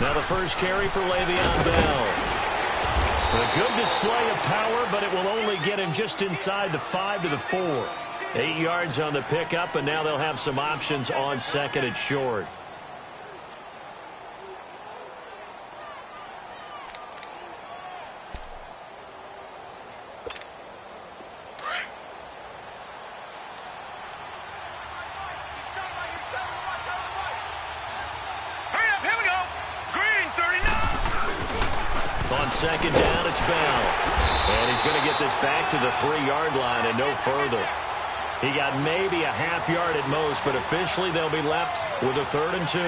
Now the first carry for Le'Veon Bell. A good display of power, but it will only get him just inside the 5 to the 4. 8 yards on the pickup, and now they'll have some options on second and short. On second down, it's Bell. And he's going to get this back to the 3-yard line and no further. He got maybe a half yard at most, but officially they'll be left with a 3rd and 2.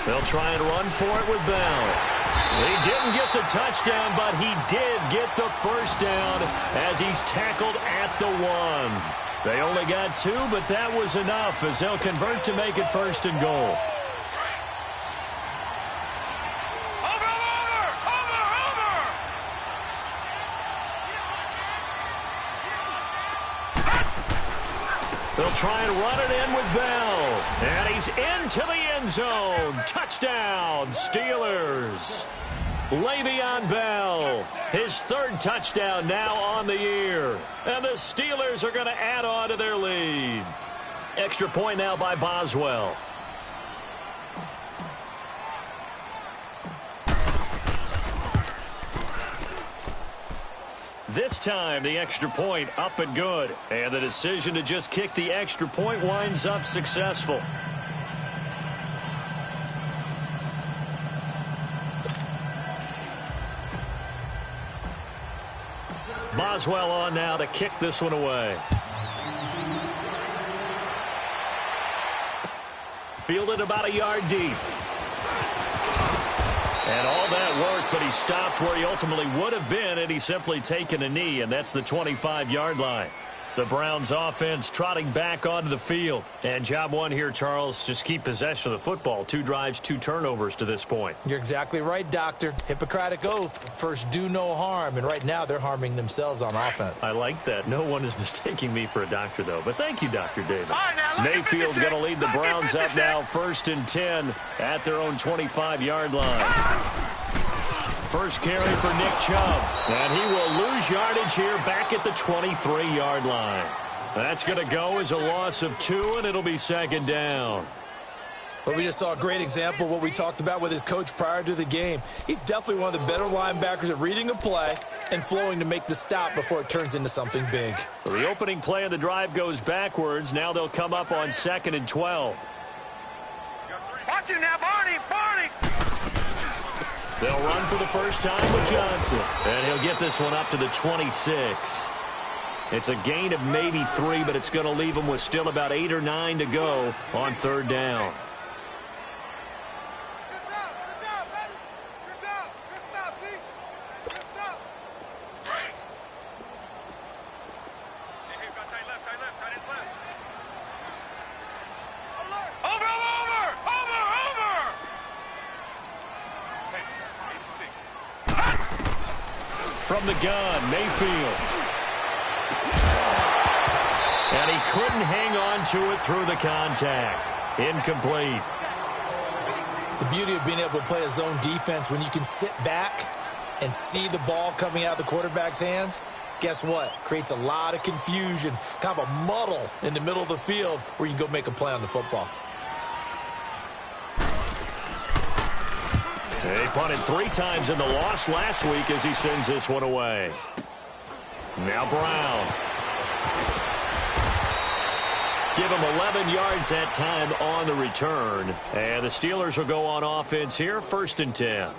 They'll try and run for it with Bell. He didn't get the touchdown, but he did get the first down as he's tackled at the 1. They only got 2, but that was enough as they'll convert to make it 1st and goal. They'll try and run it in with Bell. And he's into the end zone. Touchdown, Steelers. Le'Veon Bell, his 3rd touchdown now on the year. And the Steelers are going to add on to their lead. Extra point now by Boswell. This time, the extra point up and good. And the decision to just kick the extra point winds up successful. Boswell on now to kick this one away. Fielded about a yard deep. And all that work, but he stopped where he ultimately would have been had he simply taken a knee, and that's the 25-yard line. The Browns offense trotting back onto the field. And job one here, Charles, just keep possession of the football. 2 drives, 2 turnovers to this point. You're exactly right, Doctor. Hippocratic oath. First, do no harm. And right now, they're harming themselves on offense. I like that. No one is mistaking me for a doctor, though. But thank you, Dr. Davis. Mayfield's going to lead the Browns up now, 1st and 10 at their own 25-yard line. First carry for Nick Chubb. And he will lose yardage here back at the 23-yard line. That's going to go as a loss of 2, and it'll be 2nd down. Well, we just saw a great example of what we talked about with his coach prior to the game. He's definitely one of the better linebackers at reading a play and flowing to make the stop before it turns into something big. So the opening play of the drive goes backwards. Now they'll come up on 2nd and 12. Watch it now, Barney! They'll run for the first time with Johnson. And he'll get this one up to the 26. It's a gain of maybe 3, but it's going to leave him with still about 8 or 9 to go on 3rd down. From the gun, Mayfield. And he couldn't hang on to it through the contact. Incomplete. The beauty of being able to play a zone defense when you can sit back and see the ball coming out of the quarterback's hands, guess what? Creates a lot of confusion, kind of a muddle in the middle of the field where you can go make a play on the football. He punted 3 times in the loss last week as he sends this one away. Now Brown. Give him 11 yards that time on the return. And the Steelers will go on offense here, 1st and 10.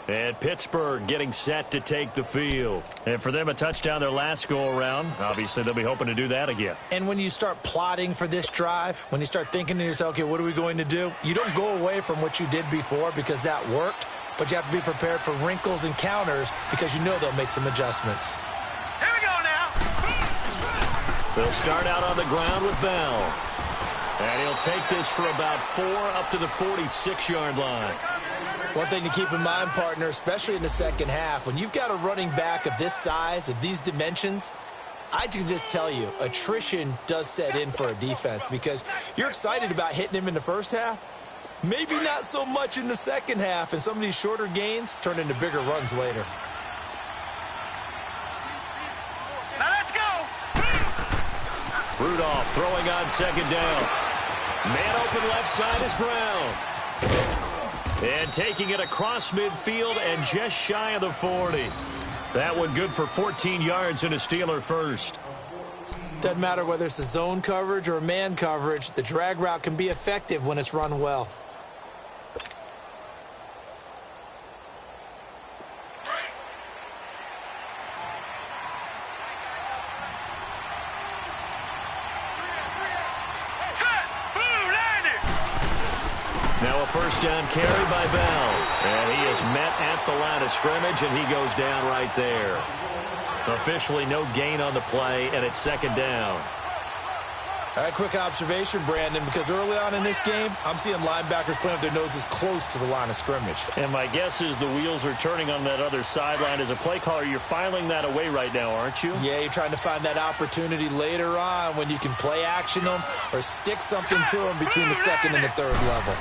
And Pittsburgh getting set to take the field. And for them, a touchdown their last go-around. Obviously, they'll be hoping to do that again. And when you start plotting for this drive, when you start thinking to yourself, okay, what are we going to do? You don't go away from what you did before because that worked, but you have to be prepared for wrinkles and counters because you know they'll make some adjustments. Here we go now. They'll start out on the ground with Bell. And he'll take this for about 4 up to the 46-yard line. One thing to keep in mind, partner, especially in the second half, when you've got a running back of this size, of these dimensions, I can just tell you, attrition does set in for a defense because you're excited about hitting him in the first half. Maybe not so much in the second half, and some of these shorter gains turn into bigger runs later. Now let's go. Rudolph throwing on second down. Man open left side is Brown. And taking it across midfield and just shy of the 40. That one good for 14 yards and a Steeler first. Doesn't matter whether it's a zone coverage or a man coverage, the drag route can be effective when it's run well. Now a first down carry by Bell. And he is met at the line of scrimmage, and he goes down right there. Officially no gain on the play, and it's second down. All right, quick observation, Brandon, because early on in this game, I'm seeing linebackers playing with their noses close to the line of scrimmage. And my guess is the wheels are turning on that other sideline. As a play caller, you're filing that away right now, aren't you? Yeah, you're trying to find that opportunity later on when you can play action them or stick something to them between the second and the third level.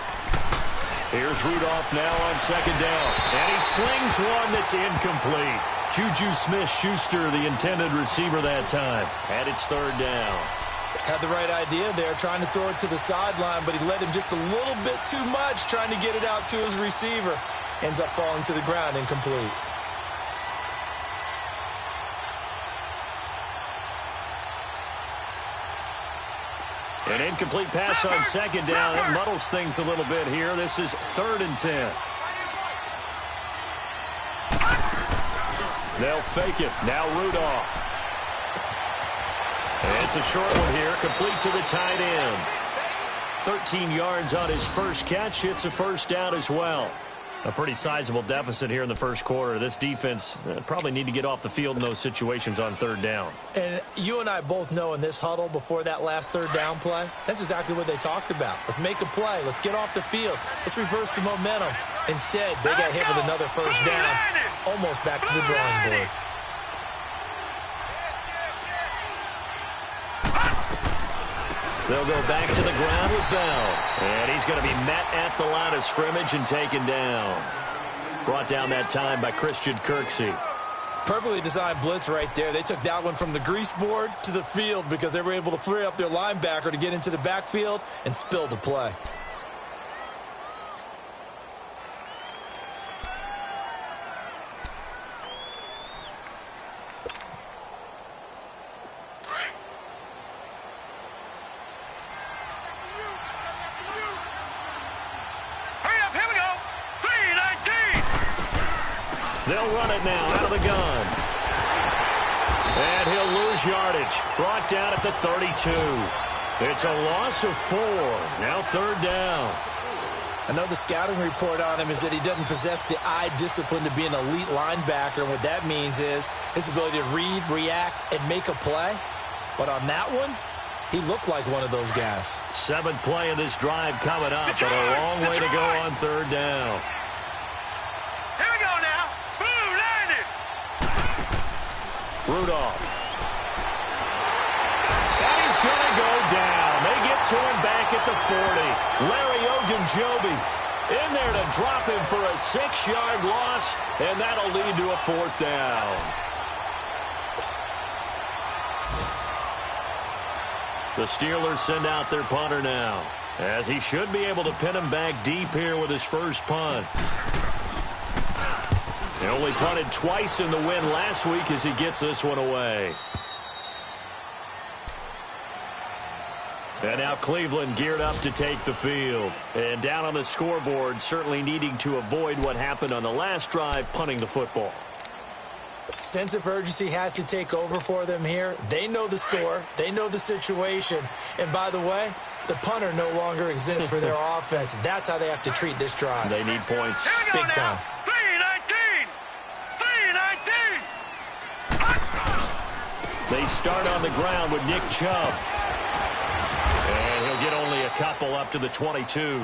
Here's Rudolph now on second down. And he slings one that's incomplete. Juju Smith-Schuster, the intended receiver that time. And it's third down. Had the right idea there, trying to throw it to the sideline, but he led him just a little bit too much, trying to get it out to his receiver. Ends up falling to the ground, incomplete. An incomplete pass on second down. It muddles things a little bit here. This is 3rd and 10. They'll fake it. Now Rudolph. And it's a short one here, complete to the tight end. 13 yards on his first catch. It's a first down as well. A pretty sizable deficit here in the first quarter. This defense probably need to get off the field in those situations on third down. And you and I both know in this huddle before that last third down play, that's exactly what they talked about. Let's make a play. Let's get off the field. Let's reverse the momentum. Instead, they got hit with another first down, almost back to the drawing board. They'll go back to the ground with Bell. And he's going to be met at the line of scrimmage and taken down. Brought down that time by Christian Kirksey. Perfectly designed blitz right there. They took that one from the grease board to the field because they were able to free up their linebacker to get into the backfield and spill the play. They'll run it now out of the gun. And he'll lose yardage. Brought down at the 32. It's a loss of 4. Now third down. I know the scouting report on him is that he doesn't possess the eye discipline to be an elite linebacker. And what that means is his ability to read, react, and make a play. But on that one, he looked like one of those guys. 7th play of this drive coming up, but a long way to go on third down. Here we go now. Boom, landed. Rudolph. And he's going to go down. They get to him back at the 40. Larry Ogunjobi in there to drop him for a 6-yard loss, and that'll lead to a 4th down. The Steelers send out their punter now, as he should be able to pin him back deep here with his first punt. He only punted twice in the win last week as he gets this one away. And now Cleveland geared up to take the field. And down on the scoreboard, certainly needing to avoid what happened on the last drive, punting the football. Sense of urgency has to take over for them here. They know the score. They know the situation. And by the way, the punter no longer exists for their offense. That's how they have to treat this drive. They need points. Big time. 3-19. 3-19. They start on the ground with Nick Chubb. And he'll get only a couple up to the 22.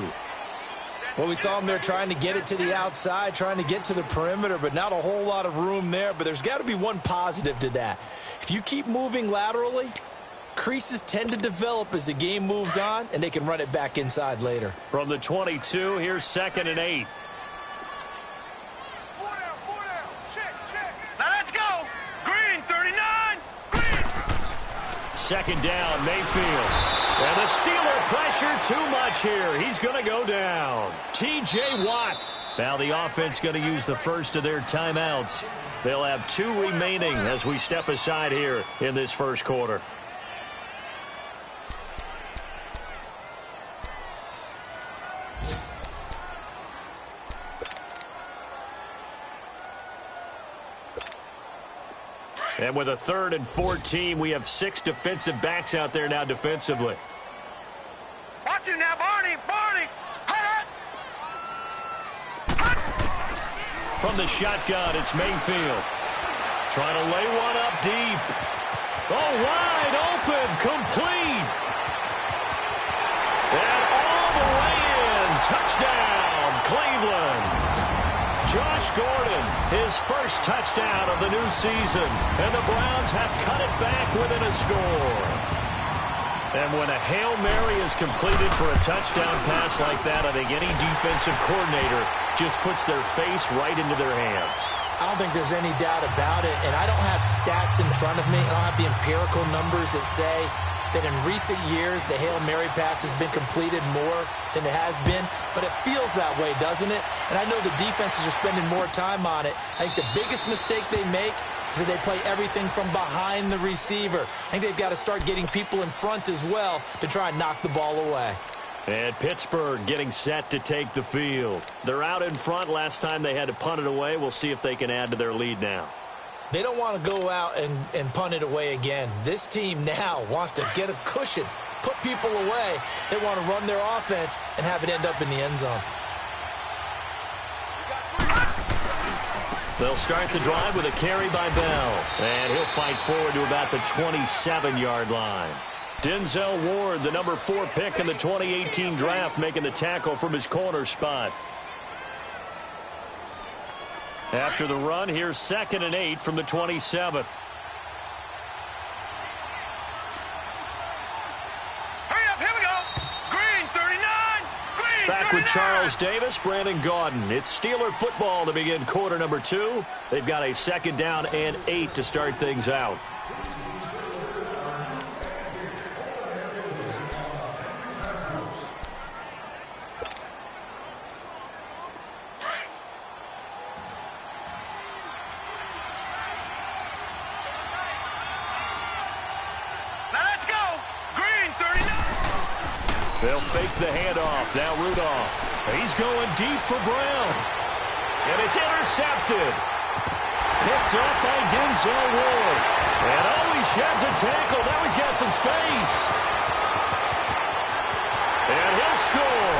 Well, we saw him there trying to get it to the outside, trying to get to the perimeter, but not a whole lot of room there. But there's got to be one positive to that. If you keep moving laterally, creases tend to develop as the game moves on, and they can run it back inside later. From the 22, here's 2nd and 8. Now let's go. Green, 39. Green. 2nd down, Mayfield. And the Steeler pressure too much here. He's going to go down. T.J. Watt. Now the offense going to use the first of their timeouts. They'll have 2 remaining as we step aside here in this first quarter. And with a 3rd and 14, we have 6 defensive backs out there now defensively. Watch it now, Barney. Barney. From the shotgun, it's Mayfield. Trying to lay one up deep. Oh, wide open, complete. And all the way in. Touchdown, Cleveland. Josh Gordon, his first touchdown of the new season. And the Browns have cut it back within a score. And when a Hail Mary is completed for a touchdown pass like that, I think any defensive coordinator just puts their face right into their hands. I don't think there's any doubt about it, and I don't have stats in front of me. I don't have the empirical numbers that say that in recent years the Hail Mary pass has been completed more than it has been, but it feels that way, doesn't it? And I know the defenses are spending more time on it. I think the biggest mistake they make is that they play everything from behind the receiver. I think they've got to start getting people in front as well to try and knock the ball away. And Pittsburgh getting set to take the field. They're out in front. Last time they had to punt it away. We'll see if they can add to their lead now. They don't want to go out and punt it away again. This team now wants to get a cushion, put people away. They want to run their offense and have it end up in the end zone. They'll start the drive with a carry by Bell. And he'll fight forward to about the 27-yard line. Denzel Ward, the number 4 pick in the 2018 draft, making the tackle from his corner spot. After the run, here's 2nd and 8 from the 27. Hurry up, here we go. Green, 39. Green, Back 39. with Charles Davis, Brandon Gaudin. It's Steeler football to begin quarter number 2. They've got a 2nd down and 8 to start things out. They'll fake the handoff. Now Rudolph. He's going deep for Brown. And it's intercepted. Picked up by Denzel Ward. And he sheds a tackle. Now he's got some space. And he'll score.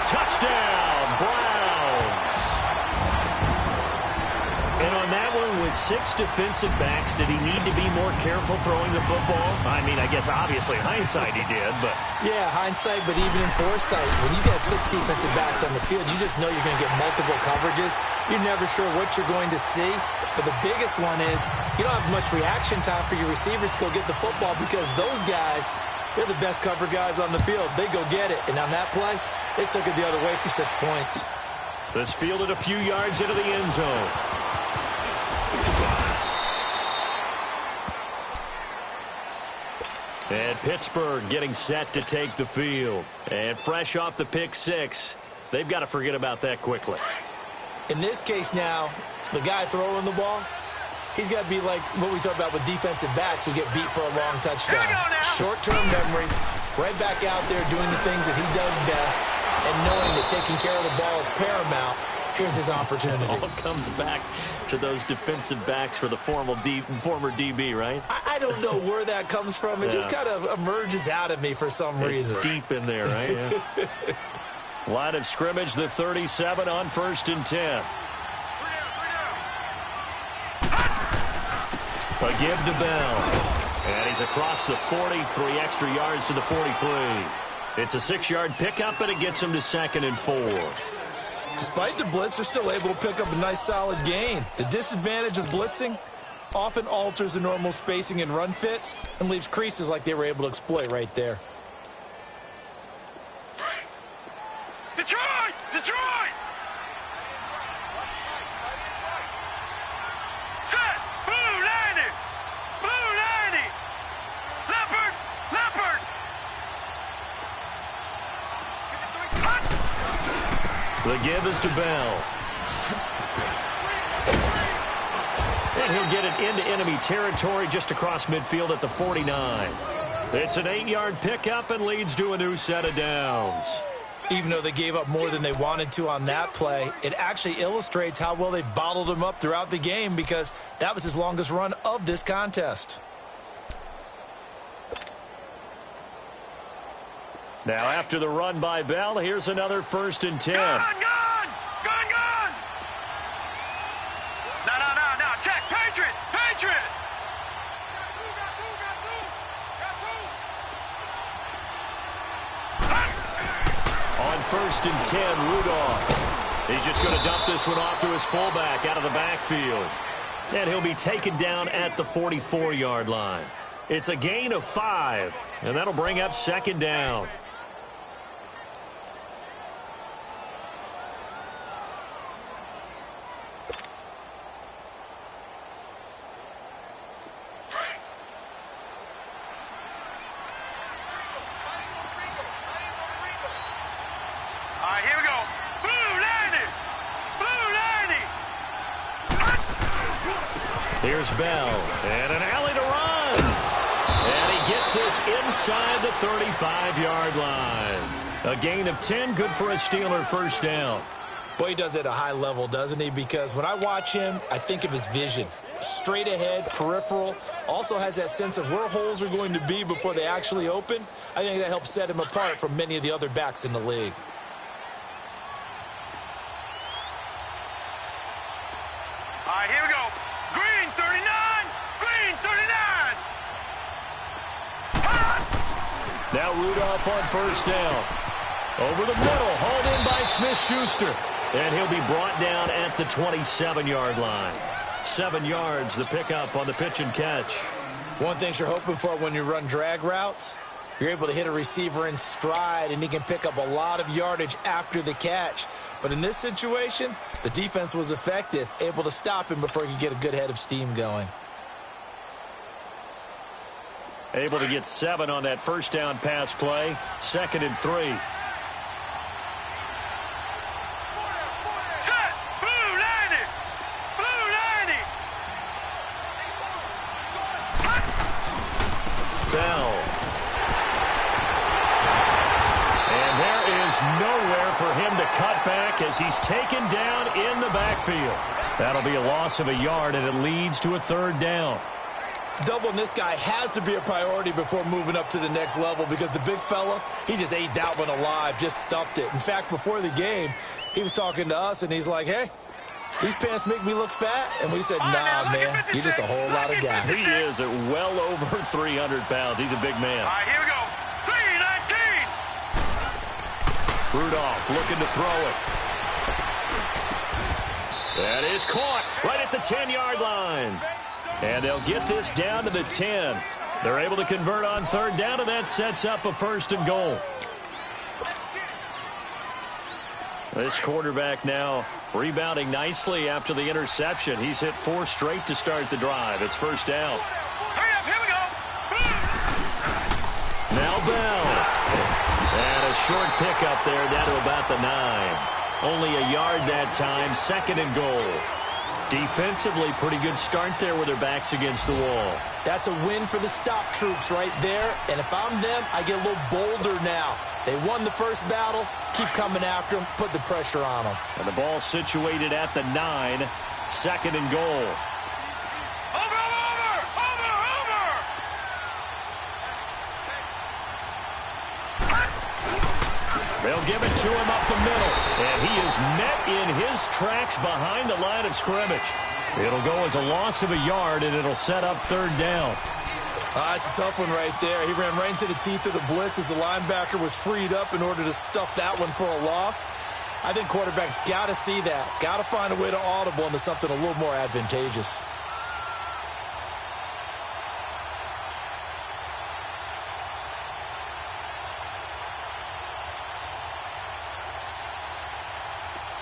Touchdown, Browns. And on that one, with 6 defensive backs, did he need to be more careful throwing the football? I mean, I guess obviously hindsight he did, but... Yeah, hindsight, but even in foresight, when you got 6 defensive backs on the field, you just know you're going to get multiple coverages. You're never sure what you're going to see. But the biggest one is you don't have much reaction time for your receivers to go get the football because those guys, they're the best cover guys on the field. They go get it. And on that play, they took it the other way for 6 points. This fielded a few yards into the end zone. And Pittsburgh getting set to take the field. And fresh off the pick 6, they've got to forget about that quickly. In this case now, the guy throwing the ball, he's got to be like what we talk about with defensive backs who get beat for a long touchdown. Short-term memory, right back out there doing the things that he does best, and knowing that taking care of the ball is paramount. Here's his opportunity. It all comes back to those defensive backs for the former DB, right? I don't know where that comes from. It just kind of emerges out of me for some reason. It's deep in there, right? Yeah. Line of scrimmage, the 37 on 1st and 10. A give to Bell. And he's across the 40, 3 extra yards to the 43. It's a 6-yard pickup, and it gets him to 2nd and 4. Despite the blitz, they're still able to pick up a nice solid gain. The disadvantage of blitzing often alters the normal spacing and run fits and leaves creases like they were able to exploit right there. Detroit! Detroit! Set! Blue 90! Blue 90! Leopard! Leopard! The give is to Bell. And he'll get it into enemy territory just across midfield at the 49. It's an 8-yard pickup and leads to a new set of downs. Even though they gave up more than they wanted to on that play, it actually illustrates how well they bottled him up throughout the game because that was his longest run of this contest. Now after the run by Bell, here's another 1st and 10. Gun! Gun! Gun! Gun! No. Check! Patriot! Patriot! On 1st and 10, Rudolph. He's just going to dump this one off to his fullback out of the backfield. And he'll be taken down at the 44-yard line. It's a gain of 5, and that'll bring up 2nd down. Here's Bell, and an alley to run. And he gets this inside the 35-yard line. A gain of 10, good for a Steeler 1st down. Boy, he does it at a high level, doesn't he? Because when I watch him, I think of his vision. Straight ahead, peripheral, also has that sense of where holes are going to be before they actually open. I think that helps set him apart from many of the other backs in the league. All right, here we go. Green 39! Green 39! Now Rudolph on 1st down. Over the middle, hauled in by Smith-Schuster. And he'll be brought down at the 27-yard line. 7 yards, the pickup on the pitch and catch. One thing you're hoping for when you run drag routes, you're able to hit a receiver in stride, and he can pick up a lot of yardage after the catch. But in this situation, the defense was effective, able to stop him before he could get a good head of steam going. Able to get 7 on that 1st down pass play. 2nd and 3. Set! Blue 90! Blue 90! Bell. And there is nowhere for him to cut back as he's taken down in the backfield. That'll be a loss of a yard, and it leads to a 3rd down. Doubling this guy has to be a priority before moving up to the next level because the big fella, he just ate that one alive, just stuffed it. In fact, before the game, he was talking to us, and he's like, hey, these pants make me look fat. And we said, nah, man, you're just a whole lot of guy. He is at well over 300 pounds. He's a big man. All right, here we go. 319! Rudolph looking to throw it. That is caught right at the 10-yard line. And they'll get this down to the 10. They're able to convert on 3rd down, and that sets up a 1st and goal. This quarterback now rebounding nicely after the interception. He's hit 4 straight to start the drive. It's 1st down. Hurry up, here we go! Now Bell. And a short pickup there down to about the 9. Only a yard that time, 2nd and goal. Defensively, pretty good start there with their backs against the wall. That's a win for the stop troops right there. And if I'm them, I get a little bolder now. They won the first battle. Keep coming after them. Put the pressure on them. And the ball situated at the 9. 2nd and goal. Over! They'll give it to him up the middle. And he is met in his tracks behind the line of scrimmage. It'll go as a loss of a yard, and it'll set up 3rd down. It's a tough one right there. He ran right into the teeth of the blitz as the linebacker was freed up in order to stuff that one for a loss. I think quarterbacks got to see that. Got to find a way to audible into something a little more advantageous.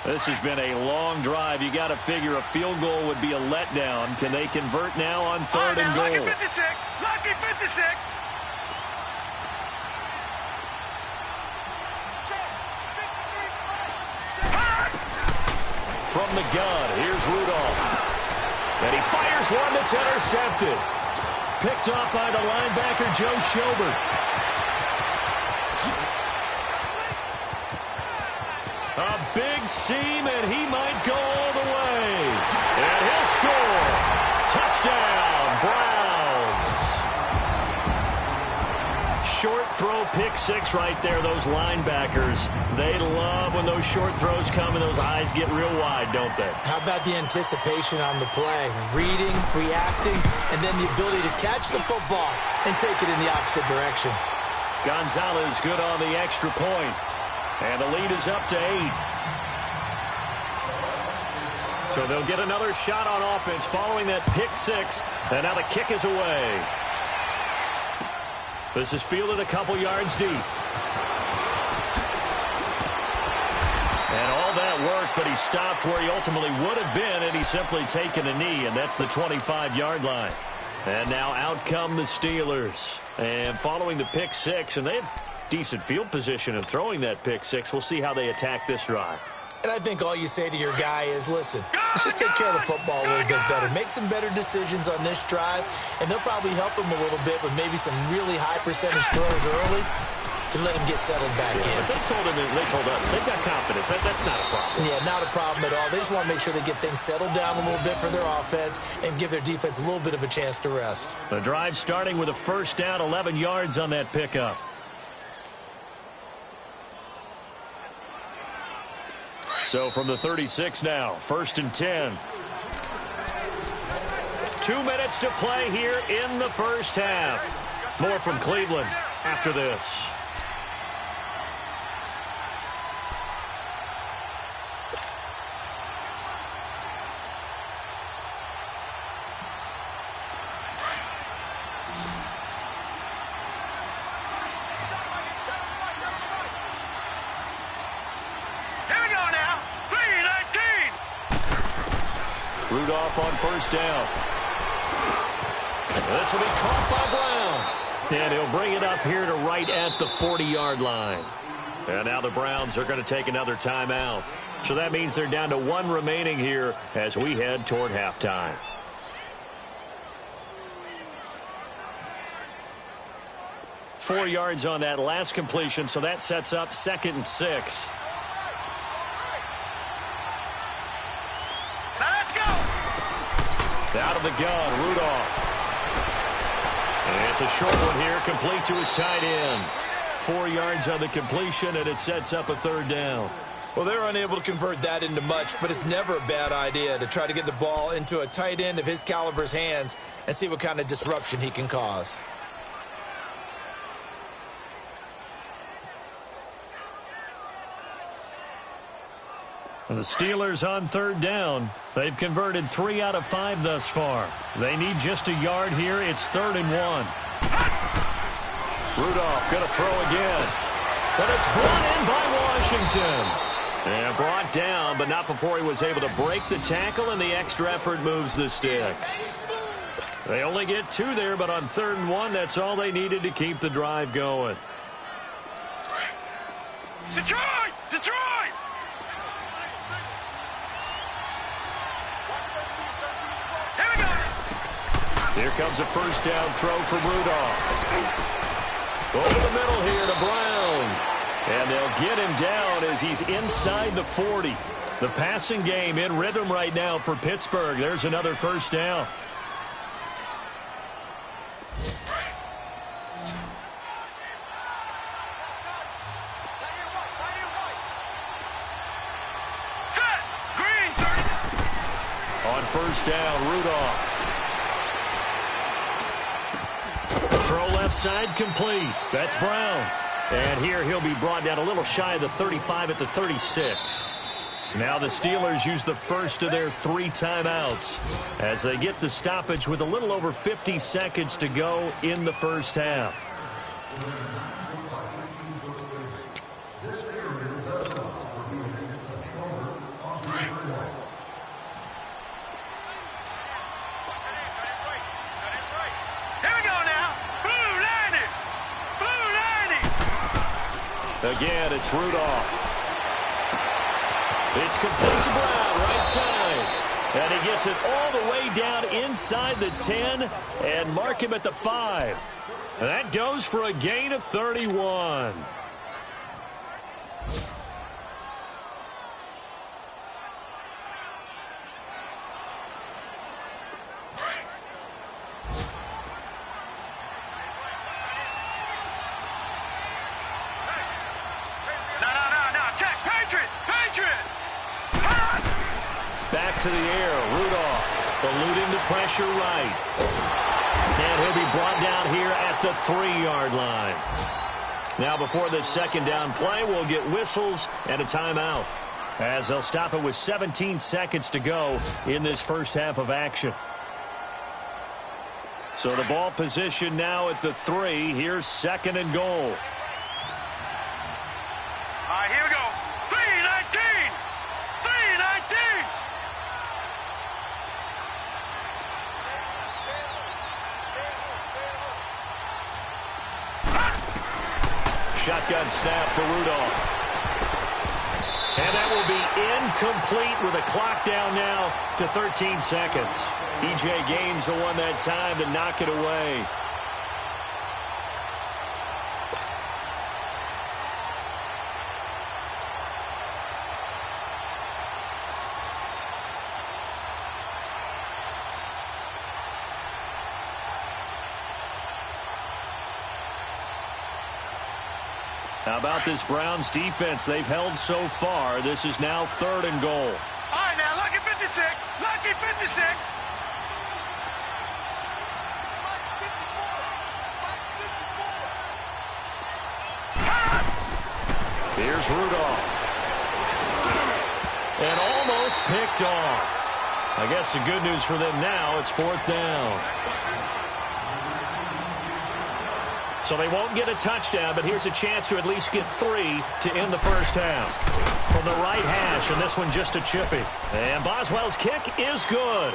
This has been a long drive. You got to figure a field goal would be a letdown. Can they convert now on third and goal? Lucky 56. Lucky 56. From the gun, here's Rudolph. And he fires one that's intercepted. Picked off by the linebacker, Joe Schobert. A big seam, and he might go all the way. And he'll score. Touchdown, Browns. Short throw, pick six right there, those linebackers. They love when those short throws come and those eyes get real wide, don't they? How about the anticipation on the play? Reading, reacting, and then the ability to catch the football and take it in the opposite direction. Gonzalez good on the extra point. And the lead is up to 8. So they'll get another shot on offense following that pick six. And now the kick is away. This is fielded a couple yards deep. And all that work, but he stopped where he ultimately would have been, and he's simply taken a knee, and that's the 25-yard line. And now out come the Steelers. And following the pick six, and they have decent field position and throwing that pick six. We'll see how they attack this drive. And I think all you say to your guy is, listen, let's just take care of the football a little bit better. Make some better decisions on this drive, and they'll probably help him a little bit with maybe some really high percentage throws early to let him get settled back in. But they told us they've got confidence. That's not a problem. Yeah, not a problem at all. They just want to make sure they get things settled down a little bit for their offense and give their defense a little bit of a chance to rest. The drive starting with a first down, 11 yards on that pickup. So from the 36 now, first and 10. 2 minutes to play here in the first half. More from Cleveland after this. Rudolph on first down. This will be caught by Brown. And he'll bring it up here to right at the 40-yard line. And now the Browns are going to take another timeout. So that means they're down to 1 remaining here as we head toward halftime. Four yards on that last completion, so that sets up 2nd and 6. Out of the gun, Rudolph. And it's a short one here, complete to his tight end. 4 yards on the completion, and it sets up a 3rd down. Well, they're unable to convert that into much, but it's never a bad idea to try to get the ball into a tight end of his caliber's hands and see what kind of disruption he can cause. And the Steelers on 3rd down. They've converted 3 out of 5 thus far. They need just a yard here. It's 3rd and 1. Rudolph going to throw again. But it's brought in by Washington. And brought down, but not before he was able to break the tackle, and the extra effort moves the sticks. They only get 2 there, but on 3rd and 1, that's all they needed to keep the drive going. Detroit! Detroit! Here comes a first down throw from Rudolph. Over the middle here to Brown. And they'll get him down as he's inside the 40. The passing game in rhythm right now for Pittsburgh. There's another first down. Set! Green 30. On first down, Rudolph. left side, complete. That's Brown. And here he'll be brought down a little shy of the 35 at the 36. Now the Steelers use the first of their 3 timeouts as they get the stoppage with a little over 50 seconds to go in the first half. Again, it's Rudolph. It's complete to Brown, right side. And he gets it all the way down inside the 10 and mark him at the 5. And that goes for a gain of 31. Back to the air, Rudolph eluding the pressure right. And he'll be brought down here at the 3-yard line. Now before this second down play, we'll get whistles and a timeout as they'll stop it with 17 seconds to go in this first half of action. So the ball position now at the 3. Here's 2nd and goal. Here we go. 3-19. 3-19. Shotgun snap for Rudolph. And that will be incomplete with a clock down now to 13 seconds. E.J. Gaines the one that time to knock it away. How about this Browns defense? They've held so far. This is now 3rd and goal. All right, now, lucky 56. Lucky 56. Here's Rudolph. And almost picked off. I guess the good news for them now, it's 4th down. So they won't get a touchdown, but here's a chance to at least get 3 to end the first half. From the right hash, and this one just a chippy. And Boswell's kick is good.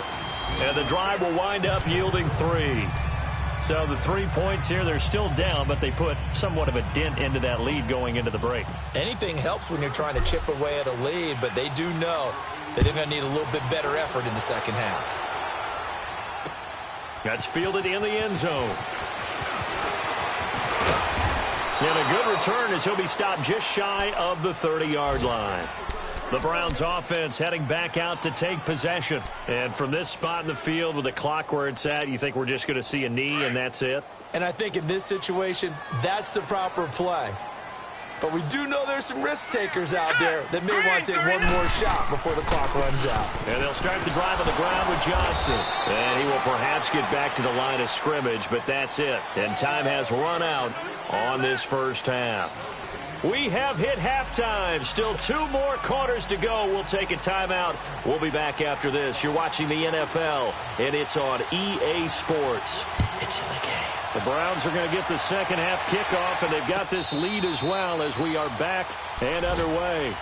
And the drive will wind up yielding 3. So the 3 points here, they're still down, but they put somewhat of a dent into that lead going into the break. Anything helps when you're trying to chip away at a lead, but they do know that they're going to need a little bit better effort in the second half. That's fielded in the end zone. And a good return as he'll be stopped just shy of the 30-yard line. The Browns offense heading back out to take possession. And from this spot in the field with the clock where it's at, you think we're just going to see a knee and that's it? And I think in this situation, that's the proper play. But we do know there's some risk takers out there that may want to take one more shot before the clock runs out. And they'll start the drive on the ground with Johnson. And he will perhaps get back to the line of scrimmage, but that's it. And time has run out on this first half. We have hit halftime. Still 2 more quarters to go. We'll take a timeout. We'll be back after this. You're watching the NFL, and it's on EA Sports. It's in the game. The Browns are going to get the second half kickoff, and they've got this lead as well as we are back and underway.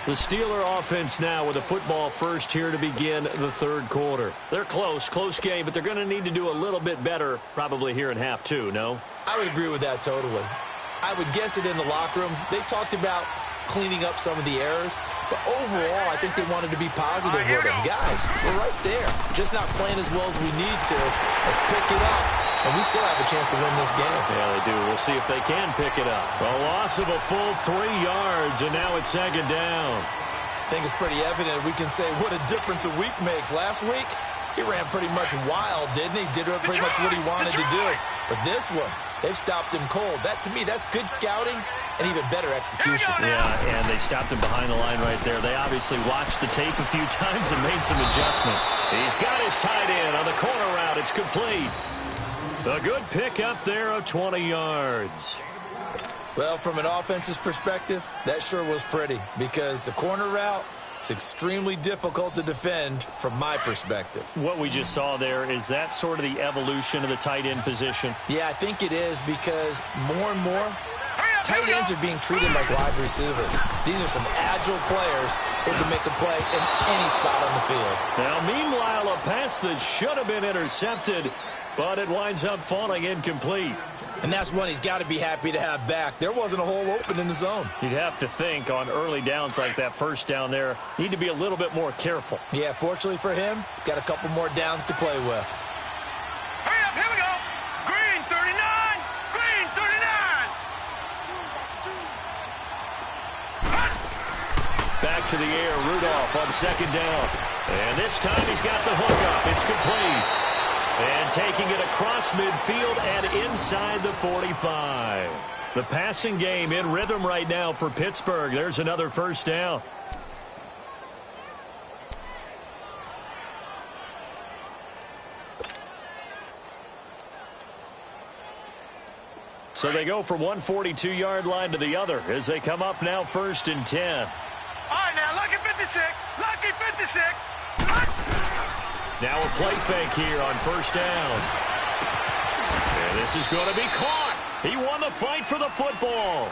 The Steeler offense now with a football first here to begin the third quarter. They're close game, but they're going to need to do a little bit better probably here in half 2, no? I would agree with that totally. I would guess it in the locker room. They talked about cleaning up some of the errors, but overall, I think they wanted to be positive with them. Guys, we're right there. Just not playing as well as we need to. Let's pick it up, and we still have a chance to win this game. Yeah, they do. We'll see if they can pick it up. A loss of a full 3 yards, and now it's 2nd down. I think it's pretty evident we can say what a difference a week makes. Last week, he ran pretty much wild, didn't he? Did pretty much what he wanted to do. But this one, they've stopped him cold. That, to me, that's good scouting and even better execution. Yeah, and they stopped him behind the line right there. They obviously watched the tape a few times and made some adjustments. He's got his tight end on the corner route. out. It's complete. A good pick up there of 20 yards. Well, from an offense's perspective, that sure was pretty because the corner route is extremely difficult to defend from my perspective. What we just saw there, is that sort of the evolution of the tight end position? Yeah, I think it is because more and more tight ends are being treated like wide receivers. These are some agile players who can make a play in any spot on the field. Now, meanwhile, a pass that should have been intercepted, but it winds up falling incomplete. And that's one he's got to be happy to have back. There wasn't a hole open in the zone. You'd have to think on early downs like that first down there, need to be a little bit more careful. Yeah, fortunately for him, got a couple more downs to play with. Hurry up, here we go. Green 39, green 39. Back to the air, Rudolph on second down. And this time he's got the hook up. It's complete. And taking it across midfield and inside the 45. The passing game in rhythm right now for Pittsburgh. There's another first down. So they go from one 42-yard line to the other as they come up now 1st and 10. All right, now, lucky 56, lucky 56. Now a play fake here on first down. And this is going to be caught. He won the fight for the football.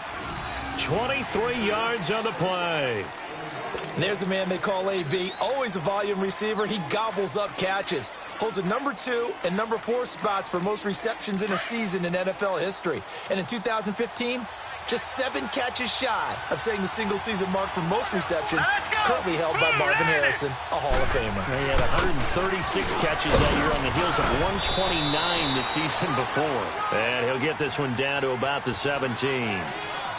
23 yards on the play. And there's a man they call AB. Always a volume receiver. He gobbles up catches. Holds the number 2 and number 4 spots for most receptions in a season in NFL history. And in 2015, just 7 catches shy of setting the single-season mark for most receptions, currently held by Marvin Harrison, a Hall of Famer. He had 136 catches that year on the heels of 129 the season before. And he'll get this one down to about the 17.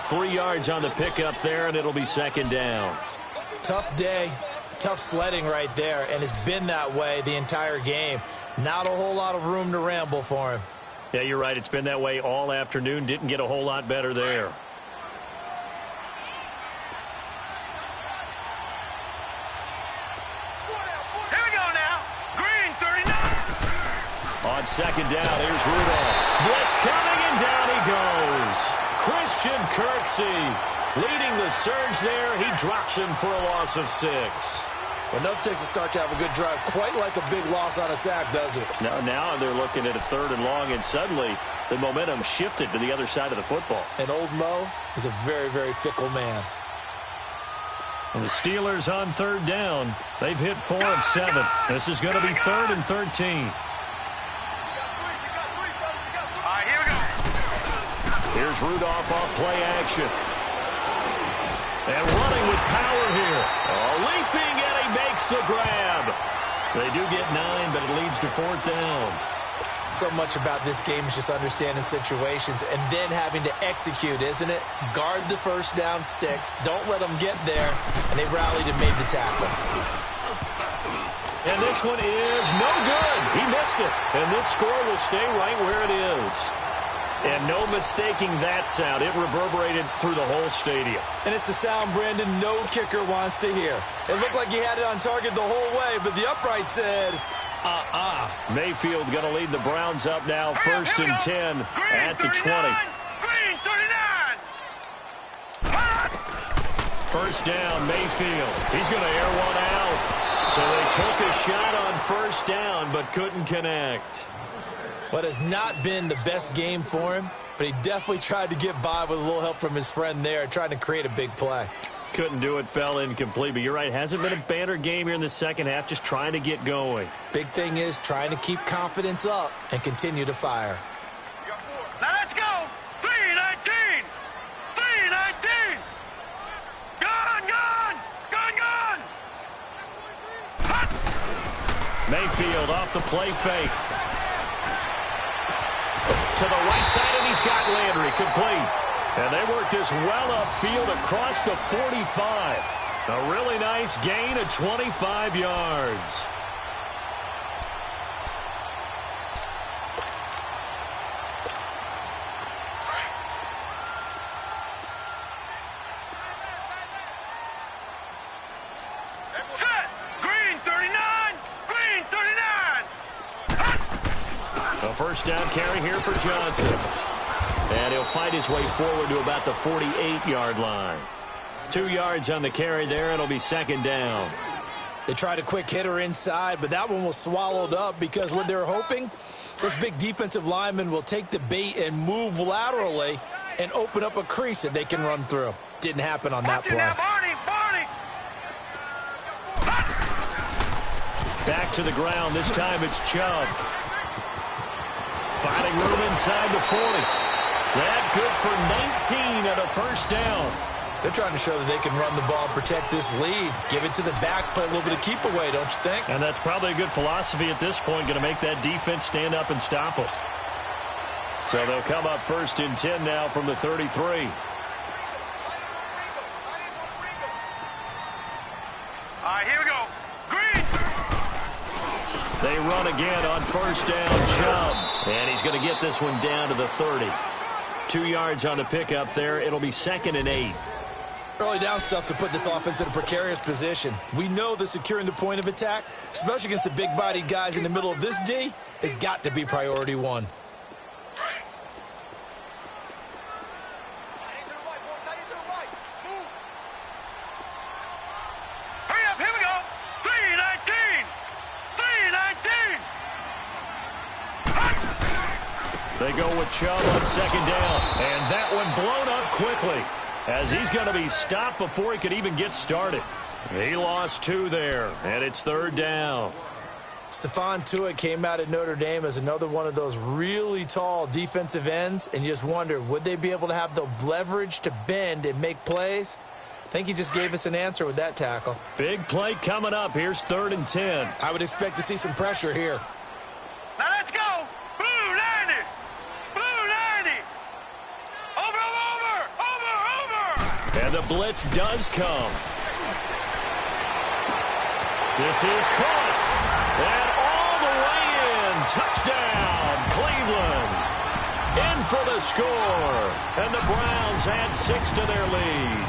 3 yards on the pickup there, and it'll be second down. Tough day, tough sledding right there, and it's been that way the entire game. Not a whole lot of room to ramble for him. Yeah, you're right. It's been that way all afternoon. Didn't get a whole lot better there. Here we go now. Green 39. On second down, here's Rudolph. Blitz coming, and down he goes. Christian Kirksey leading the surge there. He drops him for a loss of 6. Well, enough takes a start to have a good drive, quite like a big loss on a sack, does it? Now they're looking at a 3rd and long, and suddenly the momentum shifted to the other side of the football. And old Mo is a very, very fickle man. And the Steelers on 3rd down. They've hit 4 of 7. This is going to be 3rd and 13. All right, here we go. Here's Rudolph off play action. And running with power here. Leaping, and he makes the grab. They do get 9, but it leads to 4th down. So much about this game is just understanding situations and then having to execute, isn't it? Guard the first down sticks. Don't let them get there. And they rallied and made the tackle. And this one is no good. He missed it. And this score will stay right where it is. And no mistaking that sound. It reverberated through the whole stadium. And it's the sound, Brandon, no kicker wants to hear. It looked like he had it on target the whole way, but the upright said, Mayfield going to lead the Browns up now, 1st and 10 at the 20. Green 39. First down, Mayfield. He's going to air one out. So they took a shot on first down, but couldn't connect. What has not been the best game for him, but he definitely tried to get by with a little help from his friend there, trying to create a big play. Couldn't do it, fell incomplete. But you're right, hasn't been a banner game here in the second half, just trying to get going. Big thing is trying to keep confidence up and continue to fire. Now let's go. 319. 319. Gone, gone. Gone, gone. Mayfield off the play fake. To the right side, and he's got Landry complete. And they work this well upfield across the 45. A really nice gain of 25 yards. Set. Green 39. Green 39. A first down carry here for Johnson. And he'll fight his way forward to about the 48-yard line. 2 yards on the carry there. It'll be second down. They tried a quick hitter inside, but that one was swallowed up because what they're hoping, this big defensive lineman will take the bait and move laterally and open up a crease that they can run through. Didn't happen on that play. Back to the ground. This time it's Chubb. Finding room inside the 40. That good for 19 and a first down. They're trying to show that they can run the ball and protect this lead. Give it to the backs, play a little bit of keep away, don't you think? And that's probably a good philosophy at this point, going to make that defense stand up and stop them. So they'll come up first and 10 now from the 33. All right, here we go. Green. They run again on first down, Chubb. And he's going to get this one down to the 30. 2 yards on the pickup there. It'll be second and 8. Early down stuff to put this offense in a precarious position. We know that securing the point of attack, especially against the big-bodied guys in the middle of this D, has got to be priority one. Hurry up, here we go. 3-19. 3-19. They go with Chubb on second down. And that one blown up quickly, as he's going to be stopped before he could even get started. He lost 2 there, and it's third down. Stephon Tuitt came out at Notre Dame as another one of those really tall defensive ends, and you just wonder, would they be able to have the leverage to bend and make plays? I think he just gave us an answer with that tackle. Big play coming up. Here's third and 10. I would expect to see some pressure here. Now let's go. Blue 90. Blue 90. Over. And the blitz does come. This is caught. And all the way in. Touchdown, Cleveland. In for the score. And the Browns add 6 to their lead.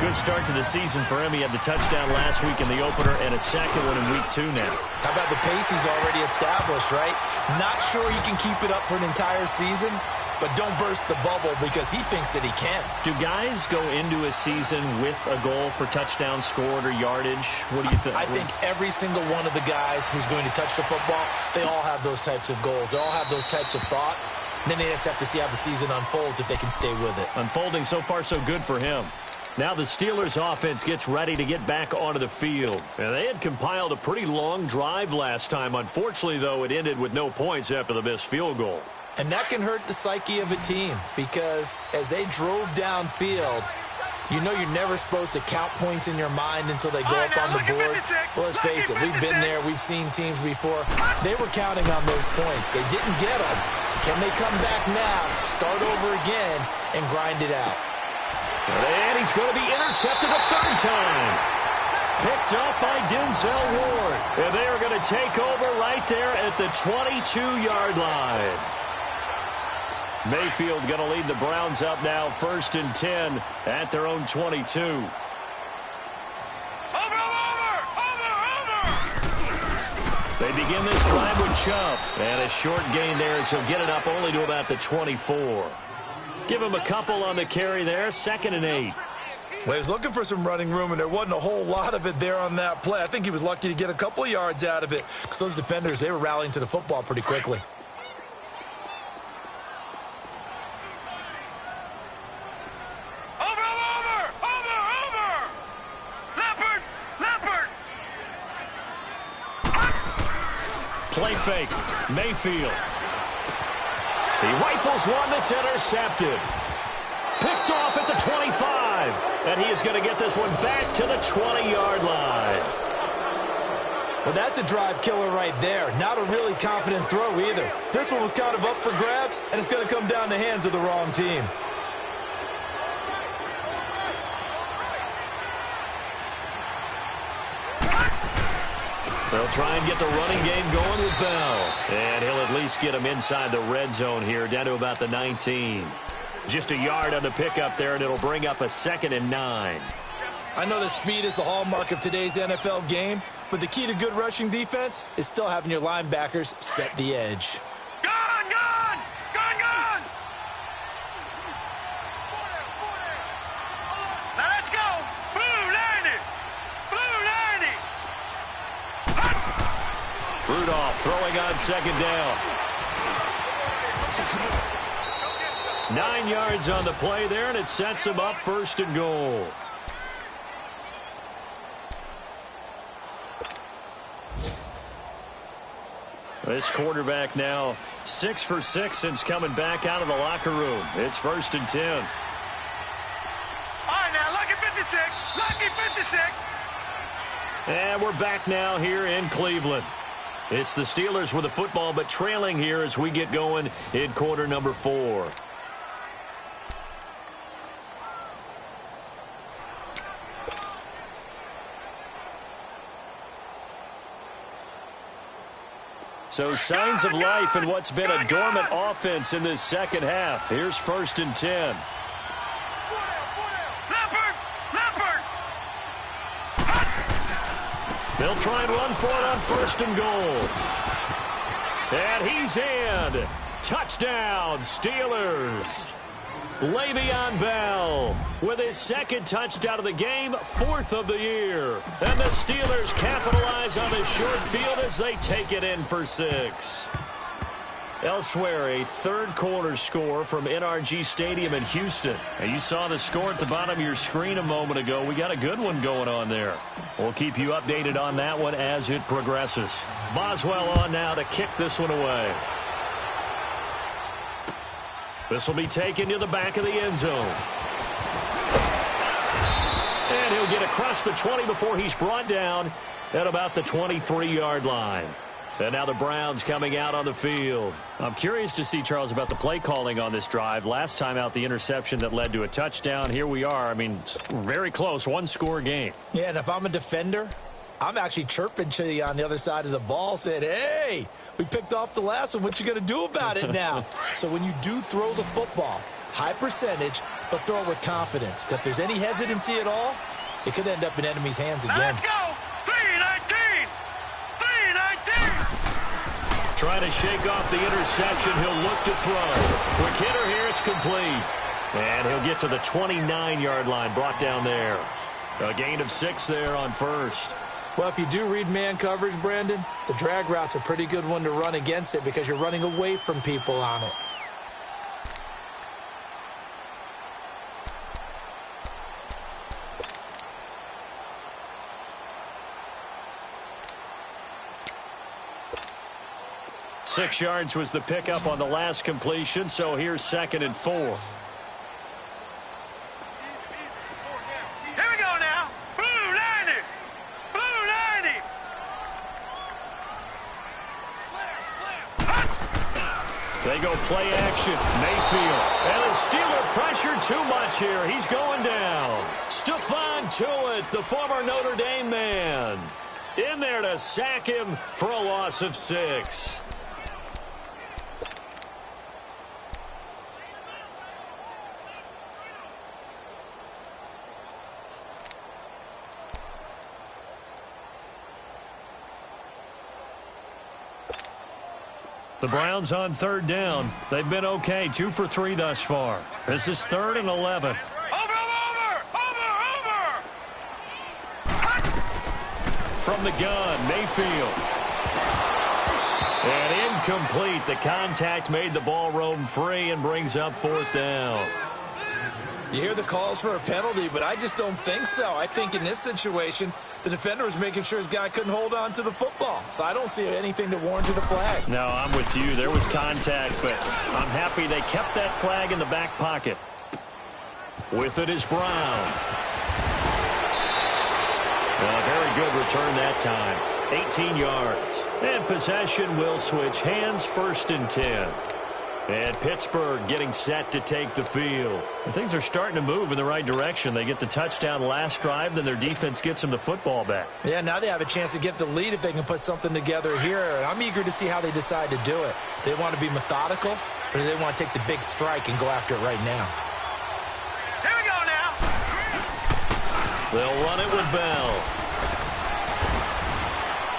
Good start to the season for him. He had the touchdown last week in the opener and a second one in week 2 now. How about the pace he's already established, right? Not sure he can keep it up for an entire season, but don't burst the bubble because he thinks that he can. Do guys go into a season with a goal for touchdown scored or yardage? What do you think? I think every single one of the guys who's going to touch the football, they all have those types of goals. They all have those types of thoughts. And then they just have to see how the season unfolds if they can stay with it. Unfolding so far so good for him. Now the Steelers offense gets ready to get back onto the field. And they had compiled a pretty long drive last time. Unfortunately, though, it ended with no points after the missed field goal. And that can hurt the psyche of a team because as they drove downfield, you know you're never supposed to count points in your mind until they go up on the board. Well, let's face it, we've been there. We've seen teams before. They were counting on those points. They didn't get them. Can they come back now, start over again, and grind it out? And he's going to be intercepted a third time. Picked up by Denzel Ward. And they are going to take over right there at the 22-yard line. Mayfield going to lead the Browns up now, first and 10 at their own 22. Over. They begin this drive with Chubb. And a short gain there as he'll get it up only to about the 24. Give him a couple on the carry there, second and 8. Well, he was looking for some running room, and there wasn't a whole lot of it there on that play. I think he was lucky to get a couple of yards out of it because those defenders, they were rallying to the football pretty quickly. Play fake. Mayfield. He rifles one that's intercepted. Picked off at the 25. And he is going to get this one back to the 20-yard line. Well, that's a drive killer right there. Not a really confident throw either. This one was kind of up for grabs, and it's going to come down the hands of the wrong team. They'll try and get the running game going with Bell. And he'll at least get him inside the red zone here, down to about the 19. Just a yard on the pickup there, and it'll bring up a second and 9. I know that speed is the hallmark of today's NFL game, but the key to good rushing defense is still having your linebackers set the edge. Rudolph throwing on second down. 9 yards on the play there, and it sets him up first and goal. This quarterback now 6 for 6 since coming back out of the locker room. It's first and 10. All right, now, lucky 56. Lucky 56. And we're back now here in Cleveland. It's the Steelers with the football, but trailing here as we get going in quarter number 4. So signs of life in what's been a dormant offense in this second half. Here's first and 10. They'll try and run for it on first and goal. And he's in. Touchdown, Steelers. Le'Veon Bell with his second touchdown of the game, 4th of the year. And the Steelers capitalize on the short field as they take it in for 6. Elsewhere, a third-quarter score from NRG Stadium in Houston. And you saw the score at the bottom of your screen a moment ago. We got a good one going on there. We'll keep you updated on that one as it progresses. Boswell on now to kick this one away. This will be taken to the back of the end zone. And he'll get across the 20 before he's brought down at about the 23-yard line. And now the Browns coming out on the field. I'm curious to see, Charles, about the play calling on this drive. Last time out, the interception that led to a touchdown. Here we are. I mean, very close, one-score game. Yeah, and if I'm a defender, I'm actually chirping to you on the other side of the ball, saying, hey, we picked off the last one. What you going to do about it now? So when you do throw the football, high percentage, but throw it with confidence. Because if there's any hesitancy at all, it could end up in enemy's hands again. Let's go! 3-19! 3-19! Trying to shake off the interception. He'll look to throw. Quick hitter here. It's complete. And he'll get to the 29-yard line. Brought down there. A gain of 6 there on first. Well, if you do read man coverage, Brandon, the drag route's a pretty good one to run against it because you're running away from people on it. Six yards was the pickup on the last completion, so here's 2nd and 4. Here we go now. Blue 90. Blue 90. They go play action. Mayfield. And the Steeler pressure too much here. He's going down. Stephon Tuitt, the former Notre Dame man, in there to sack him for a loss of 6. The Browns on 3rd down. They've been okay, 2 for 3 thus far. This is 3rd and 11. Over! From the gun, Mayfield. And incomplete. The contact made the ball roam free and brings up 4th down. You hear the calls for a penalty, but I just don't think so. I think in this situation, the defender was making sure his guy couldn't hold on to the football. So I don't see anything to warrant the flag. No, I'm with you. There was contact, but I'm happy they kept that flag in the back pocket. With it is Brown. A very good return that time. 18 yards. And possession will switch hands, 1st and 10. And Pittsburgh getting set to take the field. And things are starting to move in the right direction. They get the touchdown last drive, then their defense gets them the football back. Yeah, now they have a chance to get the lead if they can put something together here. And I'm eager to see how they decide to do it. Do they want to be methodical, or do they want to take the big strike and go after it right now? Here we go now. They'll run it with Bell.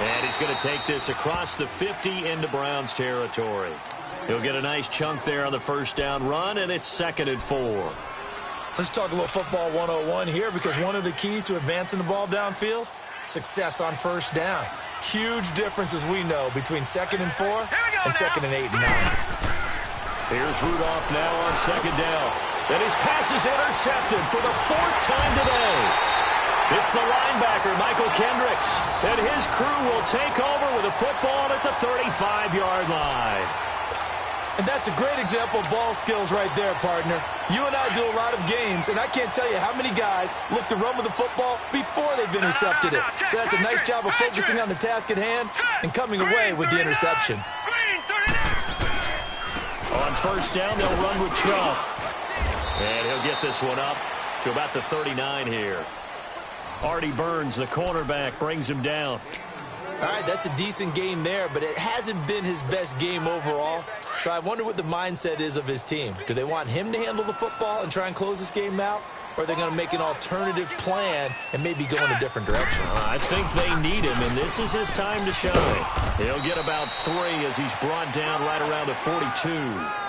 And he's going to take this across the 50 into Browns territory. He'll get a nice chunk there on the 1st down run, and it's 2nd and 4. Let's talk a little football 101 here, because one of the keys to advancing the ball downfield success on first down. Huge difference, as we know, between 2nd and 4 and 2nd and 8 and 9. Here's Rudolph now on 2nd down. And his pass is intercepted for the 4th time today. It's the linebacker, Michael Kendricks, and his crew will take over with the football at the 35-yard line. And that's a great example of ball skills right there, partner. You and I do a lot of games, and I can't tell you how many guys look to run with the football before they've intercepted it. So that's a nice job of focusing on the task at hand and coming away with the interception. On first down, they'll run with Chubb. And he'll get this one up to about the 39 here. Artie Burns, the cornerback, brings him down. All right, that's a decent game there, but it hasn't been his best game overall. So I wonder what the mindset is of his team. Do they want him to handle the football and try and close this game out? Or are they going to make an alternative plan and maybe go in a different direction? I think they need him, and this is his time to shine. He'll get about 3 as he's brought down right around the 42.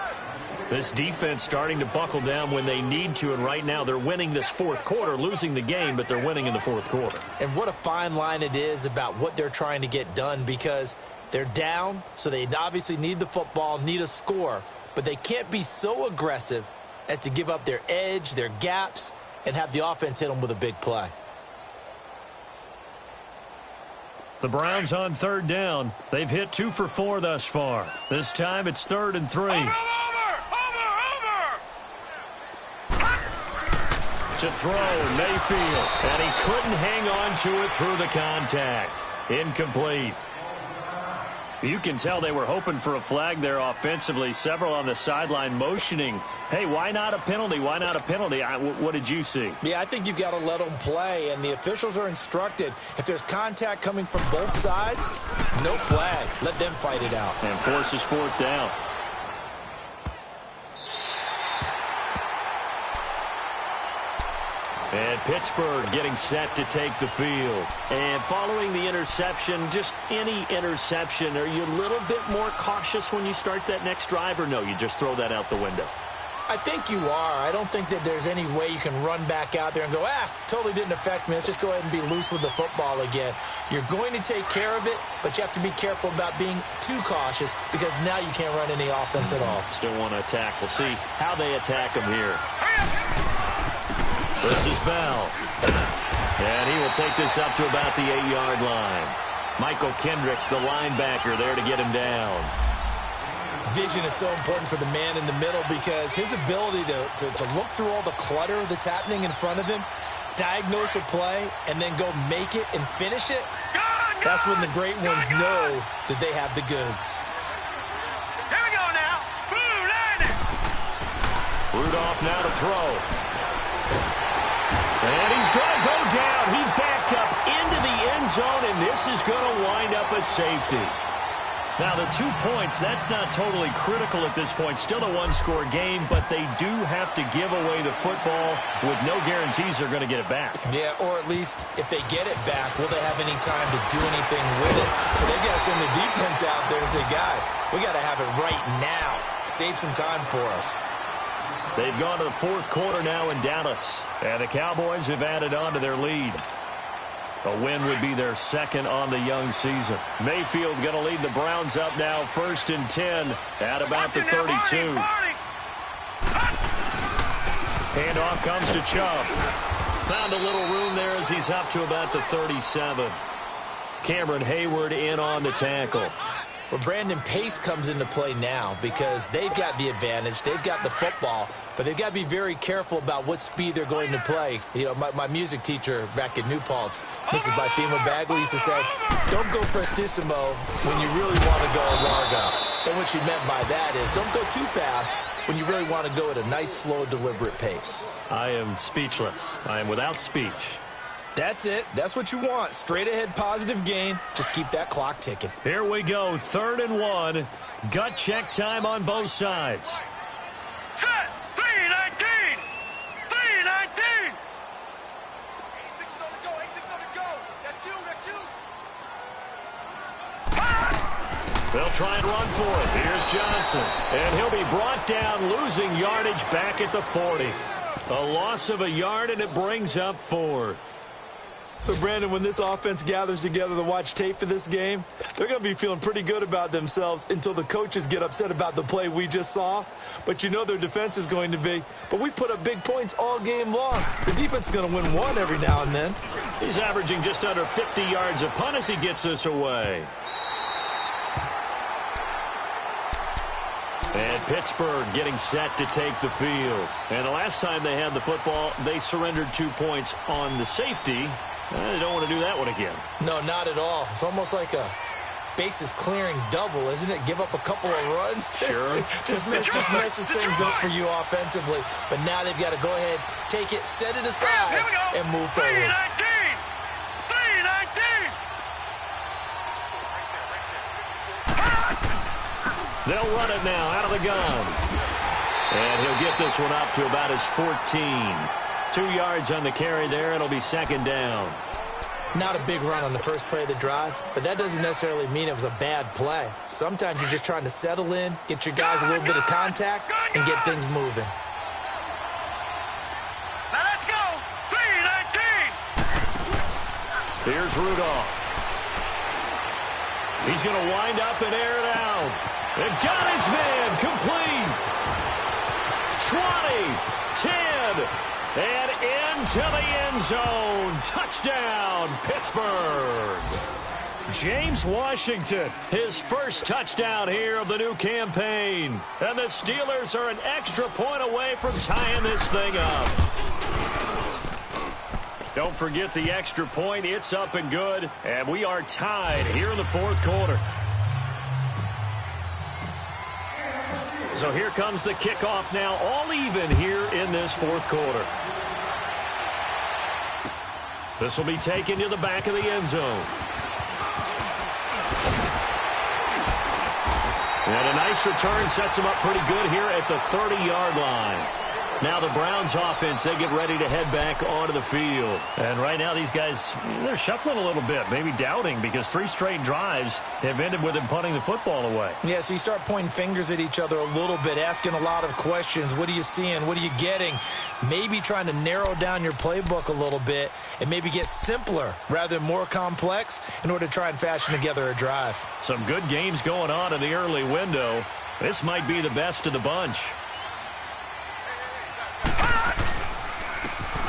This defense starting to buckle down when they need to, and right now they're winning this 4th quarter, losing the game, but they're winning in the 4th quarter. And what a fine line it is about what they're trying to get done, because they're down, so they obviously need the football, need a score, but they can't be so aggressive as to give up their edge, their gaps, and have the offense hit them with a big play. The Browns on 3rd down. They've hit 2 for 4 thus far. This time it's 3rd and 3. To throw, Mayfield, and he couldn't hang on to it through the contact. Incomplete. You can tell they were hoping for a flag there offensively. Several on the sideline motioning, hey, why not a penalty? Why not a penalty? What did you see? Yeah, I think you've got to let them play, and the officials are instructed. If there's contact coming from both sides, no flag. Let them fight it out. And forces 4th down. And Pittsburgh getting set to take the field. And following the interception, just any interception, are you a little bit more cautious when you start that next drive, or no, you just throw that out the window? I think you are. I don't think that there's any way you can run back out there and go, totally didn't affect me. Let's just go ahead and be loose with the football again. You're going to take care of it, but you have to be careful about being too cautious, because now you can't run any offense at all. Still want to attack. We'll see how they attack him here. This is Bell. And he will take this up to about the 8-yard line. Michael Kendricks, the linebacker, there to get him down. Vision is so important for the man in the middle, because his ability to look through all the clutter that's happening in front of him, diagnose a play, and then go make it and finish it, that's when the great ones know that they have the goods. Here we go now. Blue landing. Rudolph now to throw. And he's going to go down. He backed up into the end zone, and this is going to wind up a safety. Now, the 2 points, that's not totally critical at this point. Still a one-score game, but they do have to give away the football with no guarantees they're going to get it back. Yeah, or at least if they get it back, will they have any time to do anything with it? So they've got to send their defense out there and say, guys, we got to have it right now. Save some time for us. They've gone to the 4th quarter now in Dallas, and the Cowboys have added on to their lead. A win would be their 2nd on the young season. Mayfield going to lead the Browns up now, 1st and 10 at about the 32. Handoff comes to Chubb. Found a little room there as he's up to about the 37. Cameron Hayward in on the tackle. Well, Brandon, pace comes into play now, because they've got the advantage. They've got the football, but they've got to be very careful about what speed they're going to play. You know, my music teacher back at New Paltz, Mrs. Bythema Bagley, used to say, don't go prestissimo when you really want to go largo. And what she meant by that is don't go too fast when you really want to go at a nice, slow, deliberate pace. I am speechless. I am without speech. That's it. That's what you want. Straight ahead, positive gain. Just keep that clock ticking. Here we go. 3rd and 1. Gut check time on both sides. Set. 3-19. 3-19. They'll try and run for it. Here's Johnson. And he'll be brought down, losing yardage back at the 40. A loss of a yard, and it brings up 4th. So, Brandon, when this offense gathers together to watch tape for this game, they're going to be feeling pretty good about themselves until the coaches get upset about the play we just saw. But you know their defense is going to be. But we put up big points all game long. The defense is going to win one every now and then. He's averaging just under 50 yards a punt as he gets this away. And Pittsburgh getting set to take the field. And the last time they had the football, they surrendered 2 points on the safety. They don't want to do that one again. No, not at all. It's almost like a bases clearing double, isn't it? Give up a couple of runs. Sure. just messes things up for you offensively. But now they've got to go ahead, take it, set it aside, and move forward. 3-19! They'll run it now out of the gun. And he'll get this one up to about his 14. 2 yards on the carry there. It'll be second down. Not a big run on the first play of the drive, but that doesn't necessarily mean it was a bad play. Sometimes you're just trying to settle in, get your guys a little bit of contact, and get things moving. Now let's go! 3-19! Here's Rudolph. He's going to wind up and air it out. And got his man complete. 20, 10, and into the end zone. Touchdown, Pittsburgh. James Washington, his first touchdown here of the new campaign. And the Steelers are an extra point away from tying this thing up. Don't forget the extra point. It's up and good. And we are tied here in the fourth quarter. So here comes the kickoff now, all even here in this fourth quarter. This will be taken to the back of the end zone. And a nice return sets him up pretty good here at the 30-yard line. Now the Browns offense, they get ready to head back onto the field. And right now these guys, they're shuffling a little bit, maybe doubting, because 3 straight drives have ended with them punting the football away. Yeah, so you start pointing fingers at each other a little bit, asking a lot of questions. What are you seeing? What are you getting? Maybe trying to narrow down your playbook a little bit and maybe get simpler rather than more complex in order to try and fashion together a drive. Some good games going on in the early window. This might be the best of the bunch.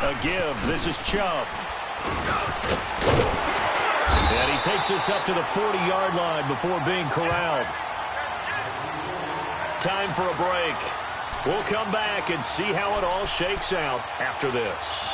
A give. This is Chubb. And he takes this up to the 40-yard line before being corralled. Time for a break. We'll come back and see how it all shakes out after this.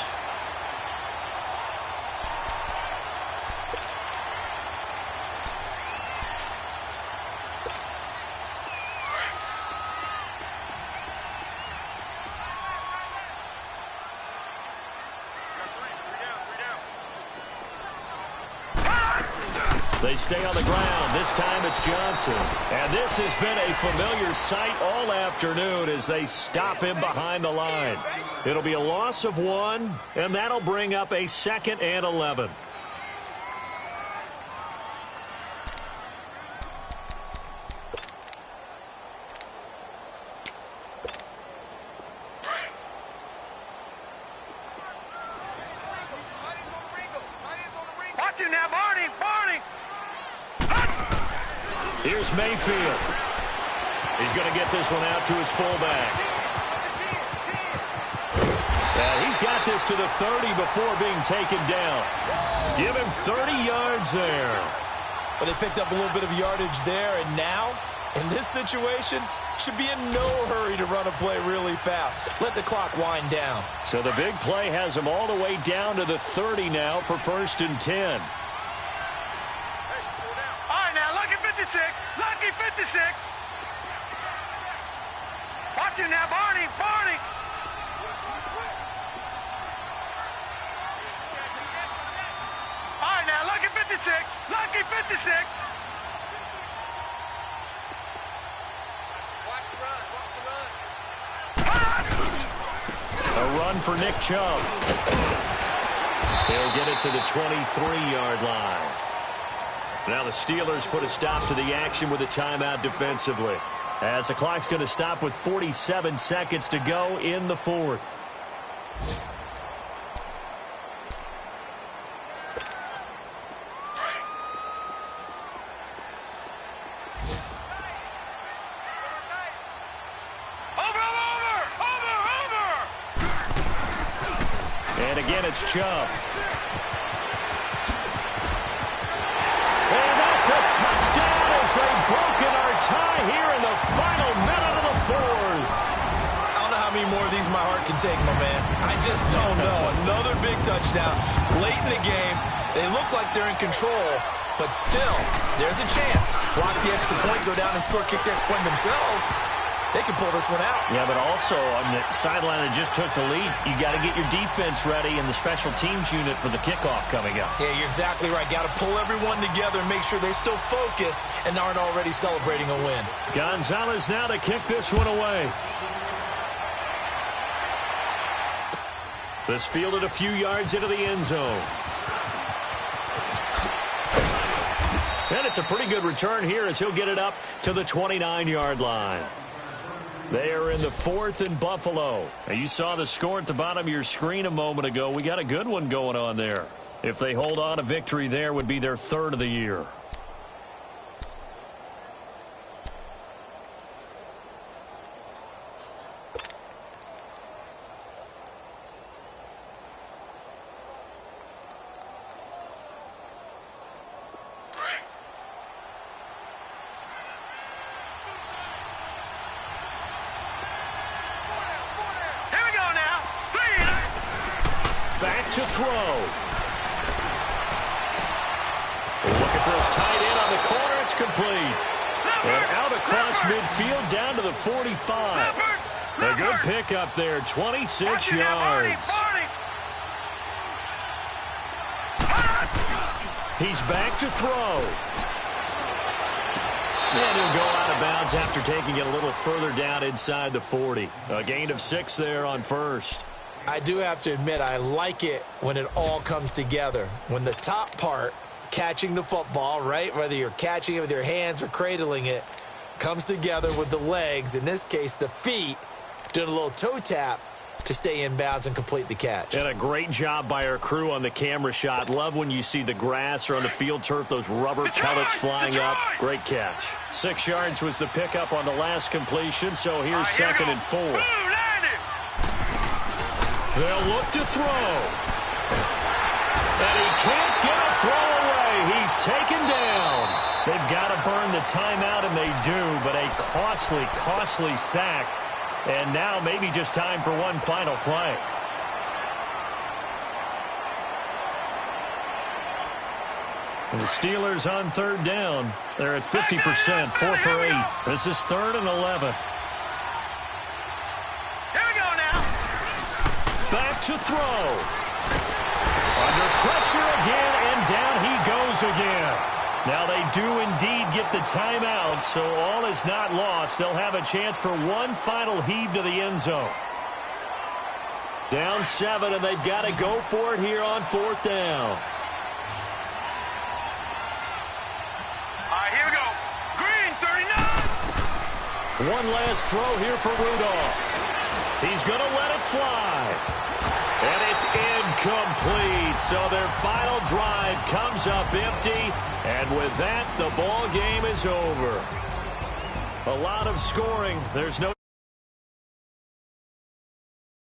They stay on the ground. This time it's Johnson. And this has been a familiar sight all afternoon as they stop him behind the line. It'll be a loss of 1, and that'll bring up a 2nd and 11. Watch him now, Barney! Barney! Here's Mayfield. He's going to get this one out to his fullback. And he's got this to the 30 before being taken down. Give him 30 yards there. But they picked up a little bit of yardage there, and now, in this situation, should be in no hurry to run a play really fast. Let the clock wind down. So the big play has him all the way down to the 30 now for 1st and 10. All right, now, lucky 56. Lucky 56. Watch him now, Barney. Barney. All right, now, lucky 56. Lucky 56. A run for Nick Chubb. He'll get it to the 23-yard line. Now the Steelers put a stop to the action with a timeout defensively, as the clock's going to stop with 47 seconds to go in the fourth. And again, it's Chubb. And that's a touchdown as they've broken our tie here in the final minute of the fourth. I don't know how many more of these my heart can take, my man. I just don't know. Another big touchdown late in the game. They look like they're in control, but still, there's a chance. Block the extra point, go down and score, kick the extra point themselves. They can pull this one out. Yeah, but also on the sideline that just took the lead, you got to get your defense ready and the special teams unit for the kickoff coming up. Yeah, you're exactly right. Got to pull everyone together and make sure they're still focused and aren't already celebrating a win. Gonzalez now to kick this one away. This fielded a few yards into the end zone. And it's a pretty good return here as he'll get it up to the 29-yard line. They are in the fourth in Buffalo. Now, you saw the score at the bottom of your screen a moment ago. We got a good one going on there. If they hold on, a victory there would be their third of the year. To throw. Looking for his tight end on the corner. It's complete. And out across midfield down to the 45. A good pickup there. 26 yards. He's back to throw. And he'll go out of bounds after taking it a little further down inside the 40. A gain of 6 there on first. I do have to admit, I like it when it all comes together. When the top part, catching the football, right, whether you're catching it with your hands or cradling it, comes together with the legs, in this case the feet, doing a little toe tap to stay in bounds and complete the catch. And a great job by our crew on the camera shot. Love when you see the grass or on the field turf, those rubber pellets flying up. Great catch. 6 yards was the pickup on the last completion, so here's second and 4. They'll look to throw. And he can't get a throw away. He's taken down. They've got to burn the timeout, and they do, but a costly, costly sack. And now maybe just time for one final play. And the Steelers on third down. They're at 50%, 4 for 8. This is 3rd and 11. Back to throw. Under pressure again, and down he goes again. Now they do indeed get the timeout, so all is not lost. They'll have a chance for one final heave to the end zone. Down 7, and they've got to go for it here on 4th down. All right, here we go. Green, 39. One last throw here for Rudolph. He's going to let it fly. And it's incomplete. So their final drive comes up empty. And with that, the ball game is over. A lot of scoring. There's no